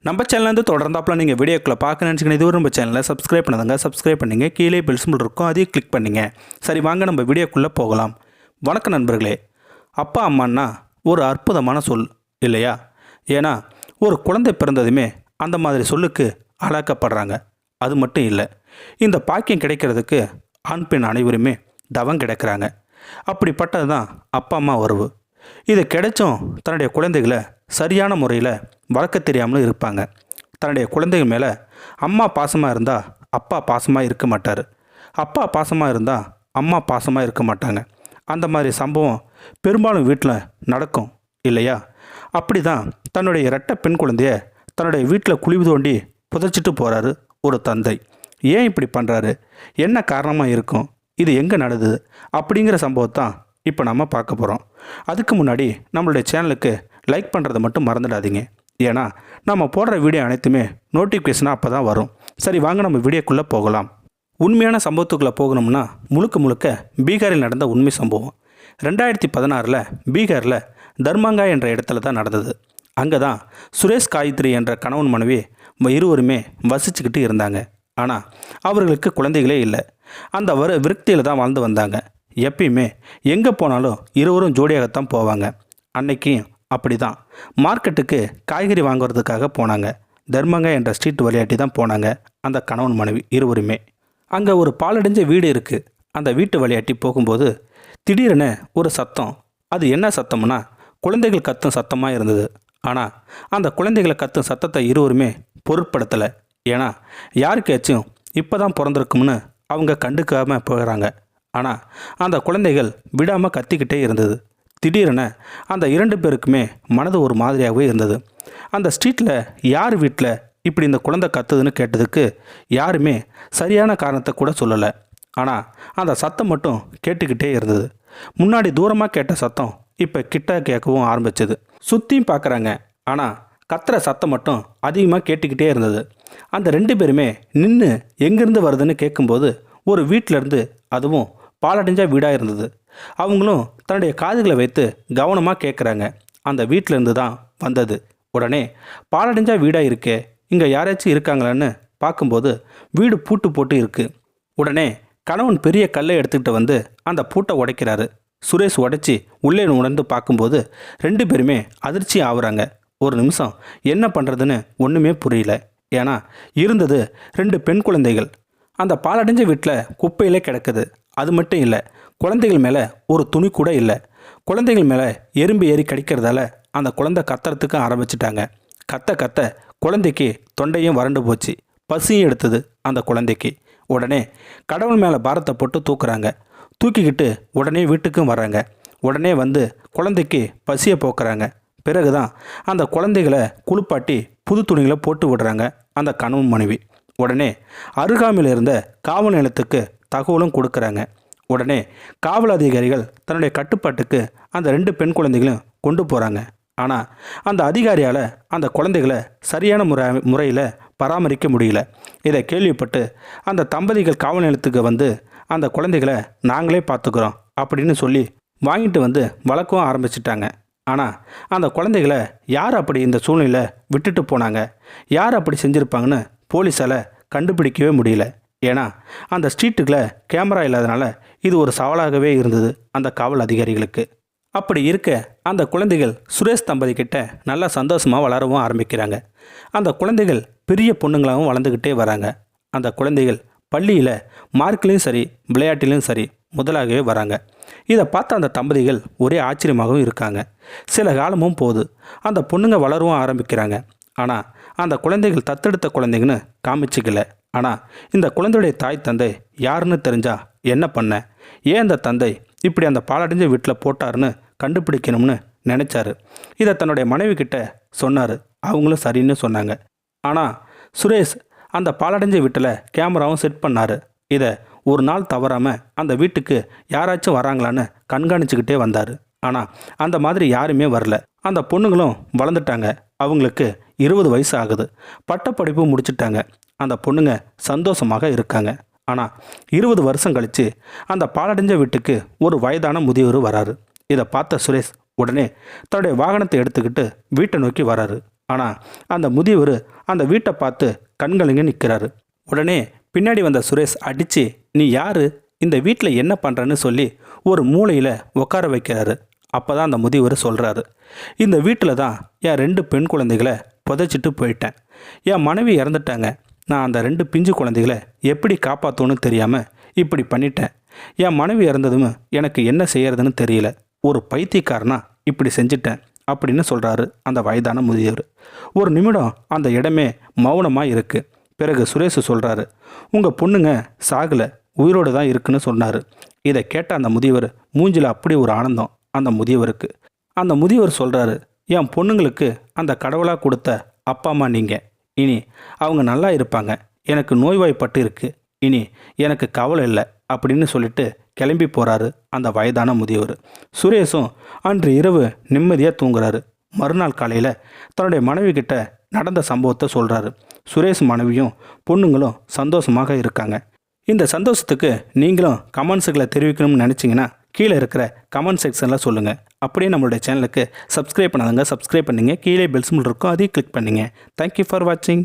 நம்ம சேனல்லேருந்து தொடர்ந்தாப்பில் நீங்கள் வீடியோக்களை பார்க்க நினச்சிக்கணும். இதுவரை நம்ம சேனலை சப்ஸ்கிரைப் பண்ணாதங்க, சப்ஸ்கிரைப் பண்ணிங்க. கீழே பெல் சிம்பிள் இருக்கும், அதையும் கிளிக் பண்ணிங்க. சரி, வாங்க நம்ம வீடியோக்குள்ளே போகலாம். வணக்கம் நண்பர்களே. அப்பா அம்மான்னா ஒரு அற்புதமான சொல் இல்லையா? ஏன்னா ஒரு குழந்தை பிறந்ததுமே அந்த மாதிரி சொல்லுக்கு ஆளாக்கப்படுறாங்க. அது மட்டும் இல்லை, இந்த பாக்கியம் கிடைக்கிறதுக்கு ஆண் பெண் அனைவருமே தவம் கிடைக்கிறாங்க. அப்படிப்பட்டது தான் அப்பா அம்மா உறவு. இது கிடைச்சும் தன்னுடைய குழந்தைகளை சரியான முறையில் வளர்க்க தெரியாமலும் இருப்பாங்க. தன்னுடைய குழந்தைகள் மேலே அம்மா பாசமாக இருந்தால் அப்பா பாசமாக இருக்க மாட்டார், அப்பா பாசமாக இருந்தால் அம்மா பாசமாக இருக்க மாட்டாங்க. அந்த மாதிரி சம்பவம் பெரும்பாலும் வீட்டில் நடக்கும் இல்லையா? அப்படி தான் தன்னுடைய இரட்டை பெண் குழந்தைய தன்னுடைய வீட்டில் குழி தோண்டி புதைச்சிட்டு போகிறாரு ஒரு தந்தை. ஏன் இப்படி பண்ணுறாரு, என்ன காரணமாக இருக்கும், இது எங்கே நடந்தது அப்படிங்கிற சம்பவத்தான் இப்போ நம்ம பார்க்க போகிறோம். அதுக்கு முன்னாடி நம்மளுடைய சேனலுக்கு லைக் பண்ணுறதை மட்டும் மறந்துடாதீங்க. ஏன்னா நம்ம போடுற வீடியோ அனைத்துமே நோட்டிஃபிகேஷனாக அப்போ தான் வரும். சரி, வாங்க நம்ம வீடியோக்குள்ளே போகலாம். உண்மையான சம்பவத்துக்குள்ளே போகணும்னா முழுக்க பீகாரில் நடந்த உண்மை சம்பவம். 2016 பீகாரில் தர்மங்கா என்ற இடத்துல தான் நடந்தது. அங்கே தான் சுரேஷ் காயத்ரி என்ற கணவன் மனைவி இருவருமே வசிச்சுக்கிட்டு இருந்தாங்க. ஆனால் அவர்களுக்கு குழந்தைகளே இல்லை. அந்த விரக்தியில் தான் வாழ்ந்து வந்தாங்க. எப்பயுமே எங்கே போனாலும் இருவரும் ஜோடியாகத்தான் போவாங்க. அன்னைக்கு அப்படி தான் மார்க்கெட்டுக்கு காய்கறி வாங்குறதுக்காக போனாங்க. தர்மங்க என்ற ஸ்ட்ரீட் விளையாட்டி தான் போனாங்க அந்த கணவன் மனைவி இருவருமே. அங்கே ஒரு பாலடைஞ்ச வீடு இருக்குது. அந்த வீட்டு விளையாட்டி போகும்போது திடீரென ஒரு சத்தம். அது என்ன சத்தம்னா குழந்தைகள் கத்தும் சத்தமாக இருந்தது. ஆனால் அந்த குழந்தைகளை கத்தும் சத்தத்தை இருவருமே பொருட்படுத்தலை. ஏன்னா யாருக்காச்சும் இப்போ தான் பிறந்திருக்கும்னு அவங்க கண்டுக்காமல் போகிறாங்க. ஆனால் அந்த குழந்தைகள் விடாமல் கத்திக்கிட்டே இருந்தது. திடீரென அந்த 2 பேருக்குமே மனது ஒரு மாதிரியாகவே இருந்தது. அந்த ஸ்ட்ரீட்டில் யார் வீட்டில் இப்படி இந்த குழந்தை கத்துதுன்னு கேட்டதுக்கு யாருமே சரியான காரணத்தை கூட சொல்லலை. ஆனால் அந்த சத்தம் மட்டும் கேட்டுக்கிட்டே இருந்தது. முன்னாடி தூரமாக கேட்ட சத்தம் இப்போ கிட்ட கேட்கவும் ஆரம்பிச்சது. சுற்றியும் பார்க்குறாங்க, ஆனால் கத்துற சத்தம் மட்டும் அதிகமாக கேட்டுக்கிட்டே இருந்தது. அந்த 2 பேருமே நின்று எங்கேருந்து வருதுன்னு கேட்கும்போது ஒரு வீட்டிலேருந்து, அதுவும் பாலடைஞ்ச வீடாக இருந்தது. அவங்களும் தன்னுடைய காதுகளை வைத்து கவனமாக கேட்குறாங்க. அந்த வீட்டிலேருந்து தான் வந்தது. உடனே பாலடைஞ்ச வீடாக இருக்கே, இங்கே யாராச்சும் இருக்காங்களான்னு பார்க்கும்போது வீடு பூட்டு போட்டு இருக்குது. உடனே கணவன் பெரிய கல்லை எடுத்துக்கிட்டு வந்து அந்த பூட்டை உடைக்கிறாரு. சுரேஷ் உடைச்சி உள்ளே உணர்ந்து பார்க்கும்போது 2 பேருமே அதிர்ச்சி ஆகுறாங்க. ஒரு நிமிஷம் என்ன பண்ணுறதுன்னு ஒன்றுமே புரியல. ஏன்னா இருந்தது 2 பெண் குழந்தைகள். அந்த பாலடைஞ்ச வீட்டில் குப்பையிலே கிடக்குது. அது மட்டும் இல்லை, குழந்தைகள் மேலே ஒரு துணி கூட இல்லை. குழந்தைகள் மேலே எறும்பு ஏறி கடிக்கிறதால அந்த குழந்தை கத்துறதுக்கு ஆரம்பிச்சிட்டாங்க. கத்த குழந்தைக்கு தொண்டையும் வறண்டு போச்சு. பசியும் எடுத்தது அந்த குழந்தைக்கு. உடனே கடவுள் மேலே பாரத்தை போட்டு தூக்குறாங்க. தூக்கிக்கிட்டு உடனே வீட்டுக்கும் வர்றாங்க. உடனே வந்து குழந்தைக்கு பசியை போக்குறாங்க. பிறகுதான் அந்த குழந்தைகளை குளிப்பாட்டி புது துணிகளை போட்டு விடுறாங்க அந்த கணவன் மனைவி. உடனே அருகாமையில் இருந்த காவல் நிலையத்துக்கு தகவலும் கொடுக்குறாங்க. உடனே காவல் அதிகாரிகள் தன்னுடைய கட்டுப்பாட்டுக்கு அந்த 2 பெண் குழந்தைகளையும் கொண்டு போகிறாங்க. ஆனால் அந்த அதிகாரியால் அந்த குழந்தைகளை சரியான முறையில் பராமரிக்க முடியல. இதை கேள்விப்பட்டு அந்த தம்பதிகள் காவல் நிலையத்துக்கு வந்து அந்த குழந்தைகளை நாங்களே பார்த்துக்குறோம் அப்படின்னு சொல்லி வாங்கிட்டு வந்து வளர்க்கவும் ஆரம்பிச்சிட்டாங்க. ஆனால் அந்த குழந்தைகளை யார் அப்படி இந்த சூழ்நிலையில் விட்டுட்டு போனாங்க, யார் அப்படி செஞ்சுருப்பாங்கன்னு போலீஸால் கண்டுபிடிக்கவே முடியல. ஏன்னா அந்த ஸ்ட்ரீட்டுக்குள்ள கேமரா இல்லாதனால இது ஒரு சவாலாகவே இருந்தது அந்த காவல் அதிகாரிகளுக்கு. அப்படி இருக்க அந்த குழந்தைகள் சுரேஷ் தம்பதி கிட்ட நல்லா சந்தோஷமாக வளரவும் ஆரம்பிக்கிறாங்க. அந்த குழந்தைகள் பெரிய பொண்ணுங்களாகவும் வளர்ந்துக்கிட்டே வராங்க. அந்த குழந்தைகள் பள்ளியில் மார்க்லேயும் சரி விளையாட்டிலையும் சரி முதலாகவே வராங்க. இதை பார்த்த அந்த தம்பதிகள் ஒரே ஆச்சரியமாகவும் இருக்காங்க. சில காலமும் போகுது, அந்த பொண்ணுங்க வளரவும் ஆரம்பிக்கிறாங்க. ஆனால் அந்த குழந்தைகள் தத்தெடுத்த குழந்தைங்கன்னு காமிச்சிக்கல. ஆனால் இந்த குழந்தையுடைய தாய் தந்தை யாருன்னு தெரிஞ்சா என்ன பண்ண, ஏன் அந்த தந்தை இப்படி அந்த பாலடைஞ்ச வீட்டில் போட்டாருன்னு கண்டுபிடிக்கணும்னு நினச்சாரு. இதை தன்னுடைய மனைவி கிட்ட சொன்னார். அவங்களும் சரின்னு சொன்னாங்க. ஆனால் சுரேஷ் அந்த பாலடைஞ்ச வீட்டில் கேமராவும் செட் பண்ணார். இதை ஒரு நாள் தவறாமல் அந்த வீட்டுக்கு யாராச்சும் வராங்களான்னு கண்காணிச்சுக்கிட்டே வந்தார். ஆனால் அந்த மாதிரி யாருமே வரல. அந்த பொண்ணுங்களும் வளர்ந்துட்டாங்க. அவங்களுக்கு 20 வயசு ஆகுது. பட்டப்படிப்பு முடிச்சுட்டாங்க. அந்த பொண்ணுங்க சந்தோஷமாக இருக்காங்க. ஆனால் 20 வருஷம் கழித்து அந்த பாலடைஞ்ச வீட்டுக்கு ஒரு வயதான முதியவர் வராரு. இதை பார்த்த சுரேஷ் உடனே தன்னுடைய வாகனத்தை எடுத்துக்கிட்டு வீட்டை நோக்கி வராரு. ஆனால் அந்த முதியவர் அந்த வீட்டை பார்த்து கண்கலங்கி நிற்கிறாரு. உடனே பின்னாடி வந்த சுரேஷ் அடித்து, நீ யார், இந்த வீட்டில் என்ன பண்ணுறன்னு சொல்லி ஒரு மூலையில் உட்கார வைக்கிறாரு. அப்போ தான் அந்த முதியவர் சொல்கிறாரு, இந்த வீட்டில் தான் என் 2 பெண் குழந்தைகளை புதைச்சிட்டு போயிட்டேன். என் மனைவி இறந்துட்டாங்க. நான் அந்த 2 பிஞ்சு குழந்தைகளை எப்படி காப்பாற்றணும்னு தெரியாமல் இப்படி பண்ணிட்டேன். என் மனைவி இறந்ததும் எனக்கு என்ன செய்யறதுன்னு தெரியல. ஒரு பைத்தியக்காரனா இப்படி செஞ்சிட்டேன் அப்படின்னு சொல்கிறாரு அந்த வயதான முதியவர். ஒரு நிமிடம் அந்த இடமே மௌனமாக இருக்குது. பிறகு சுரேஷ் சொல்கிறாரு, உங்கள் பொண்ணுங்க சாகலை, உயிரோடு தான் இருக்குன்னு சொன்னார். இதை கேட்ட அந்த முதியவர் மூஞ்சில் அப்படி ஒரு ஆனந்தம் அந்த முதியவருக்கு. அந்த முதியவர் சொல்கிறாரு, என் பொண்ணுங்களுக்கு அந்த கடவுளாக கொடுத்த அப்பா அம்மா நீங்கள். இனி அவங்க நல்லா இருப்பாங்க. எனக்கு நோய்வாய்ப்பட்டு இருக்கு. இனி எனக்கு கவலை இல்லை அப்படின்னு சொல்லிட்டு கிளம்பி போகிறாரு அந்த வயதான முதியவர். சுரேஷும் அன்று இரவு நிம்மதியாக தூங்குறாரு. மறுநாள் காலையில் தன்னுடைய மனைவி கிட்ட நடந்த சம்பவத்தை சொல்கிறாரு. சுரேஷ் மனைவியும் பொண்ணுங்களும் சந்தோஷமாக இருக்காங்க. இந்த சந்தோஷத்துக்கு நீங்களும் கமெண்ட்ஸுகளை தெரிவிக்கணும்னு நினச்சிங்கன்னா கீழே இருக்கிற கமெண்ட் செக்ஷனில் சொல்லுங்கள். அப்படியே நம்மளுடைய சேனலுக்கு சப்ஸ்கிரைப் பண்ணாதங்க சப்ஸ்கிரைப் பண்ணிங்க. கீழே பெல் சிம்பல் இருக்கும், அதையும் கிளிக் பண்ணிங்க. தேங்க்யூ ஃபார் வாட்சிங்.